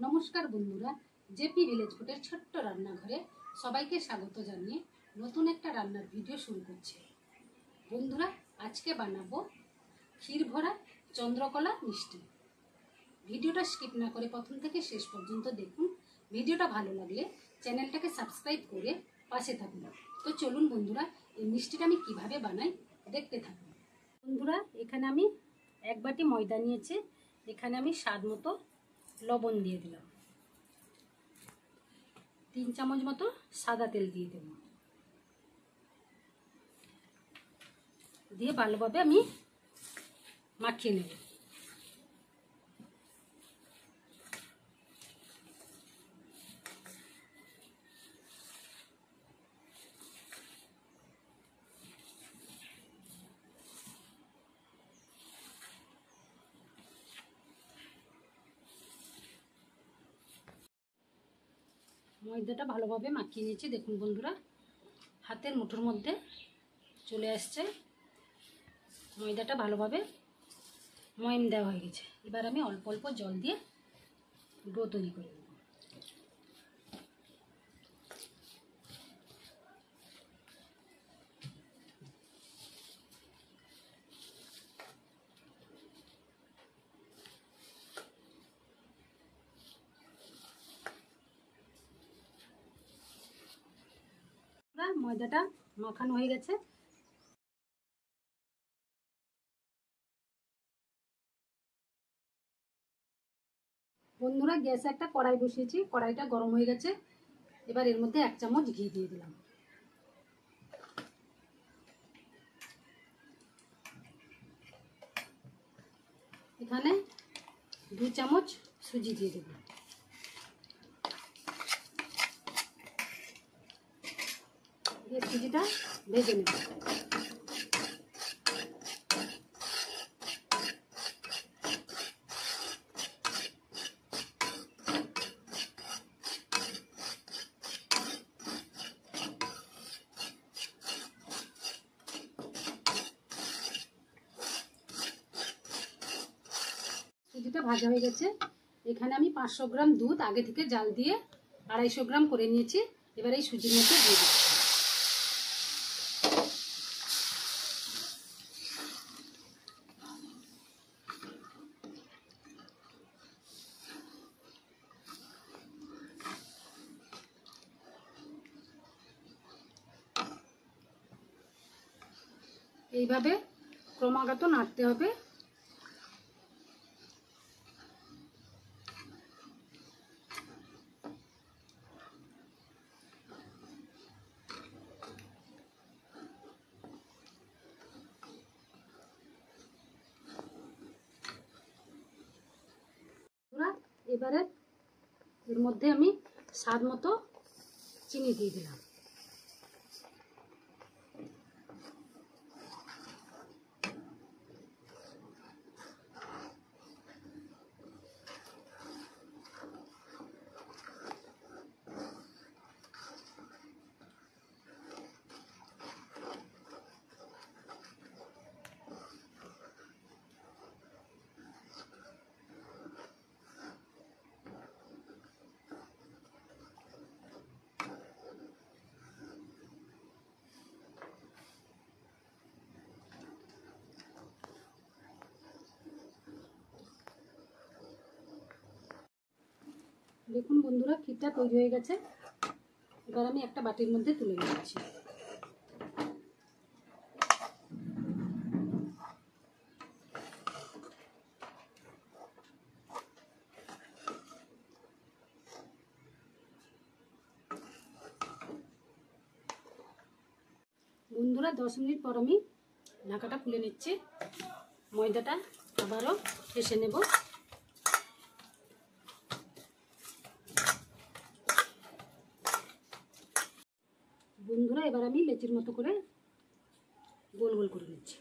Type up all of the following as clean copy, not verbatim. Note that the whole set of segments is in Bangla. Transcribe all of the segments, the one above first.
নমস্কার বন্ধুরা, জেপি ভিলেজ ফুডের ছোট্ট রান্নাঘরে সবাইকে স্বাগত জানিয়ে নতুন একটা রান্নার ভিডিও শুরু করছি। বন্ধুরা, আজকে বানাবো ক্ষীর ভরা চন্দ্রকলা মিষ্টি। ভিডিওটা স্কিপ না করে প্রথম থেকে শেষ পর্যন্ত দেখুন। ভিডিওটা ভালো লাগলে চ্যানেলটাকে সাবস্ক্রাইব করে পাশে থাকুন। তো চলুন বন্ধুরা, এই মিষ্টিটা আমি কিভাবে বানাই দেখতে থাকুন। বন্ধুরা, এখানে আমি 1 বাটি ময়দা নিয়েছি। এখানে আমি স্বাদ মতো লবণ দিয়ে দিলাম, 3 চামচ মতো সাদা তেল দিয়ে দেব, দিয়ে ভালোভাবে আমি মাখিয়ে নেব। ময়দাটা ভালোভাবে মাখিয়ে নিয়েছি। দেখুন বন্ধুরা, হাতের মুঠোর মধ্যে চলে আসছে। ময়দাটা ভালোভাবে ময়ান দেওয়া হয়ে গেছে। এবার আমি অল্প অল্প জল দিয়ে ডো তৈরি করে নেব। ময়দাটা মাখানো হয়ে গেছে। বন্ধুরা, গ্যাসে একটা কড়াই বসিয়েছি, কড়াইটা গরম হয়ে গেছে। এবার এর মধ্যে 1 চামচ ঘি দিয়ে দিলাম। এখানে 2 চামচ সুজি দিয়ে দেব। দিয়ে সুজিটা ভেজে নেব। সুজিটা ভাজা হয়ে গেছে। এখানে আমি 500 গ্রাম দুধ আগে থেকে জাল দিয়ে 250 গ্রাম করে নিয়েছি। এবার এই সুজির মধ্যে দিয়ে দিচ্ছি। এইভাবে ক্রমাগত নাড়তে হবে। এবারে এর মধ্যে আমি স্বাদ মতো চিনি দিয়ে দিলাম। দেখুন বন্ধুরা, ক্ষীরটা তৈরি হয়ে গেছে। এবার আমি একটা বাটির মধ্যে তুলে নিচ্ছি। বন্ধুরা, 10 মিনিট পর আমি ঢাকাটা খুলে নিচ্ছি। ময়দাটা আবারও ঠেসে নেব। বন্ধুরা, এবার আমি লেচির মতো করে গোল গোল করে নিচ্ছি।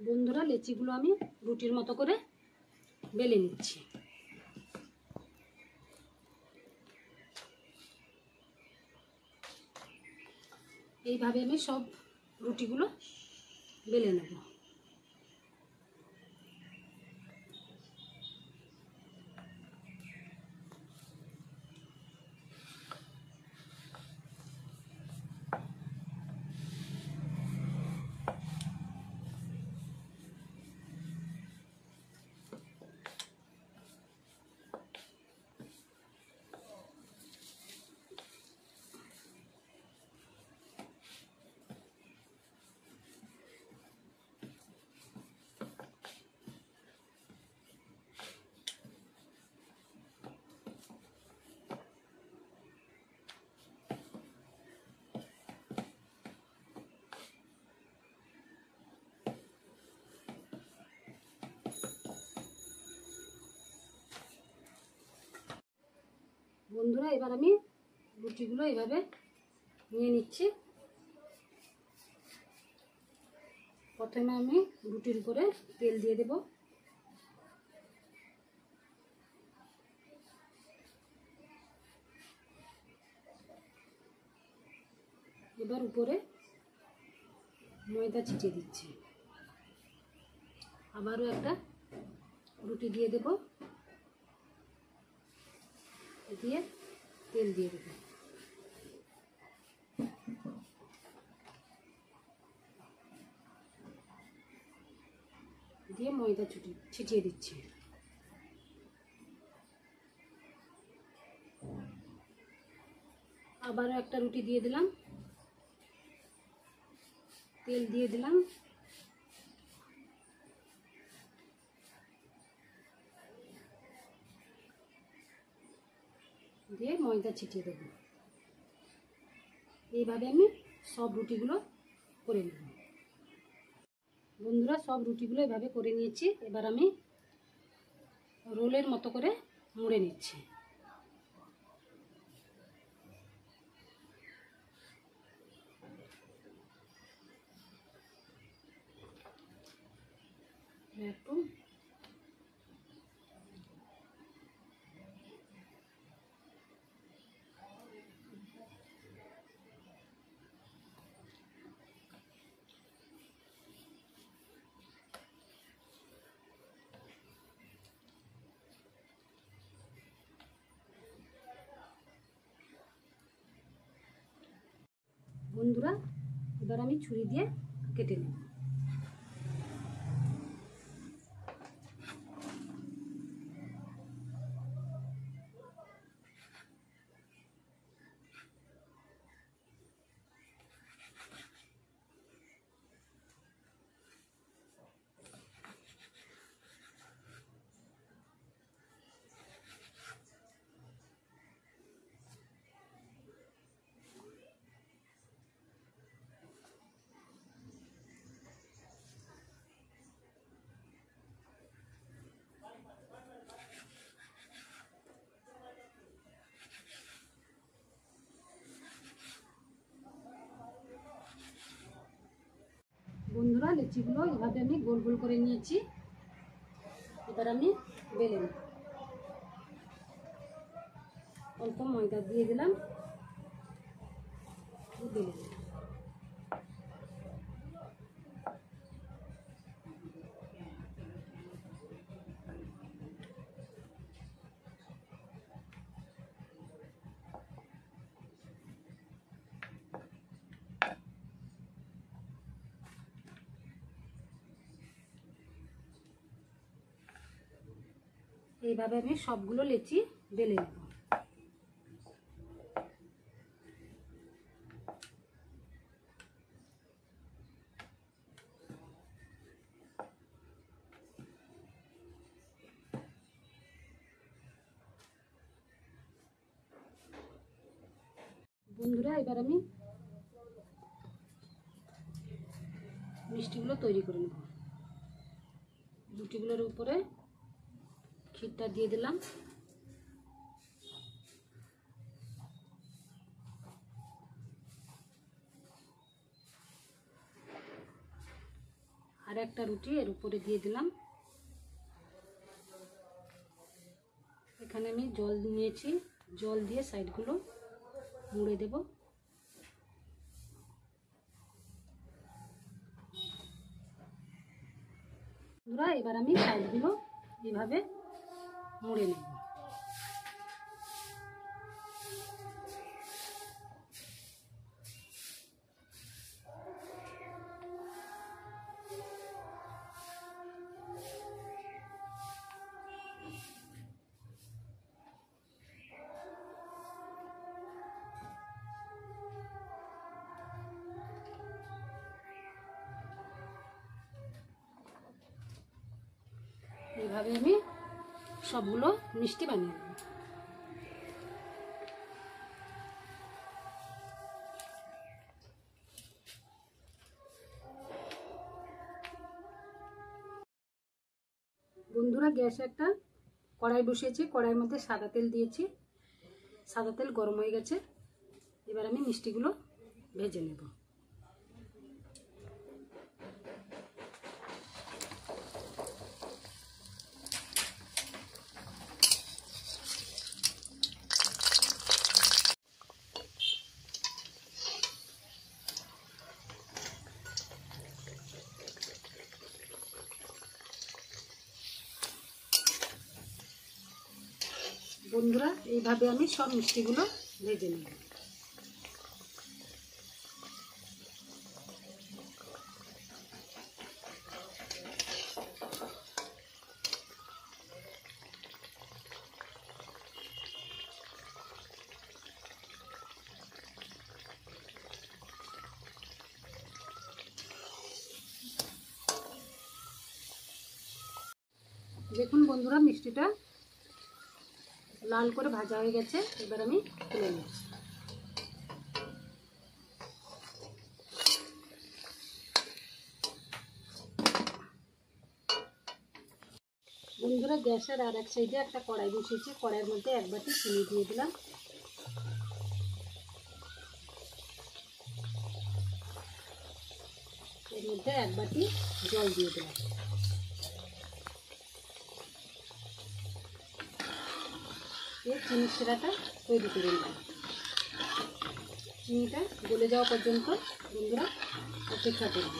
বন্ধুরা, লেচিগুলো আমি রুটির মতো করে বেলে নিচ্ছি। এইভাবে আমি সব রুটিগুলো বেলে নেব। বন্ধুরা, এবার আমি রুটিগুলো এভাবে নিয়ে নিচ্ছি। প্রথমে আমি রুটির উপরে তেল দিয়ে দেব। এবার উপরে ময়দা ছিটিয়ে দিচ্ছি। আবারও একটা রুটি দিয়ে দেব, দিয়ে তেল দিয়ে দেব। দিয়ে ময়দা ছিটিয়ে দিচ্ছি। আবারও একটা রুটি দিয়ে দিলাম, তেল দিয়ে দিলাম, দিয়ে ময়দা ছিটিয়ে দেব। এইভাবে আমি সব রুটিগুলো করে নেব। বন্ধুরা, সব রুটিগুলো এভাবে করে নিয়েছি। এবার আমি রোলের মতো করে মুড়ে নিচ্ছি। একটু বন্ধুরা, এবার আমি ছুরি দিয়ে কেটে নেব। বন্ধুরা, লিচিগুলো এভাবে আমি গোল গোল করে নিয়েছি। এবার আমি বেলে নেব। অল্প ময়দা দিয়ে দিলাম, বেলে নেব। এইভাবে আমি সবগুলো লেচি বেলে নেব। বন্ধুরা, এবার আমি মিষ্টিগুলো তৈরি করে নেব। রুটিগুলোর উপরে ক্ষীরটা দিয়ে দিলাম, আর একটা রুটি এর উপরে দিয়ে দিলাম। এখানে আমি জল নিয়েছি, জল দিয়ে সাইডগুলো মুড়ে দেব। এবার আমি সাইডগুলো এইভাবে মুড়ে নেব। এইভাবে আমি সবগুলো মিষ্টি বানিয়ে নেব। বন্ধুরা, গ্যাসে একটা কড়াই বসিয়েছি, কড়াইয়ের মধ্যে সাদা তেল দিয়েছি। সাদা তেল গরম হয়ে গেছে, এবার আমি মিষ্টিগুলো ভেজে নেব। বন্ধুরা, এইভাবে আমি সব মিষ্টিগুলো ভেজে নেব। দেখুন বন্ধুরা, মিষ্টিটা লাল করে ভাজা হয়ে গেছে, এবার আমি তুলে নিচ্ছি। বন্ধুরা, গ্যাসের আর এক সাইডে একটা কড়াই বসিয়েছি, কড়াইয়ের মধ্যে এক বাটি চিনি দিয়ে দিলাম। এর মধ্যে এক বাটি জল দিয়ে দিলাম। এই চিনির শিরাটা তৈরি করে নিলাম। চিনিটা গলে যাওয়া পর্যন্ত বন্ধুরা অপেক্ষা করব।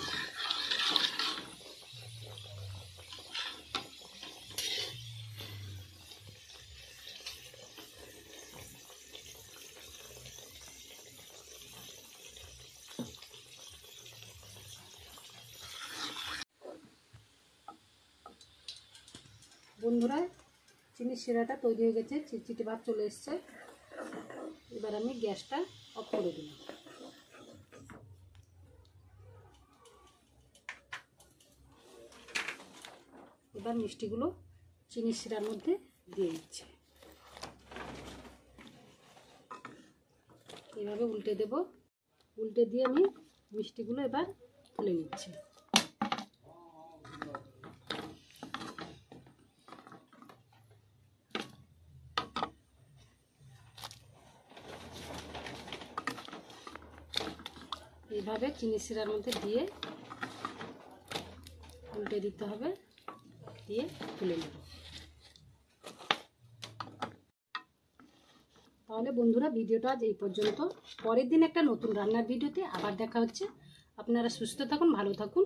বন্ধুরা, চিনির শিরাটা তৈরি হয়ে গেছে, চিটচিটে ভাব চলে এসছে। এবার আমি গ্যাসটা অফ করে দিলাম। এবার মিষ্টিগুলো চিনির শিরার মধ্যে দিয়ে দিচ্ছি। এভাবে উল্টে দেব। উল্টে দিয়ে আমি মিষ্টিগুলো এবার তুলে নিচ্ছি। এইভাবে চিনির শিরার মধ্যে দিয়ে উল্টে দিতে হবে, দিয়ে তুলে নেব। তাহলে বন্ধুরা, ভিডিওটা আজ এই পর্যন্ত। পরের দিন একটা নতুন রান্নার ভিডিওতে আবার দেখা হচ্ছে। আপনারা সুস্থ থাকুন, ভালো থাকুন।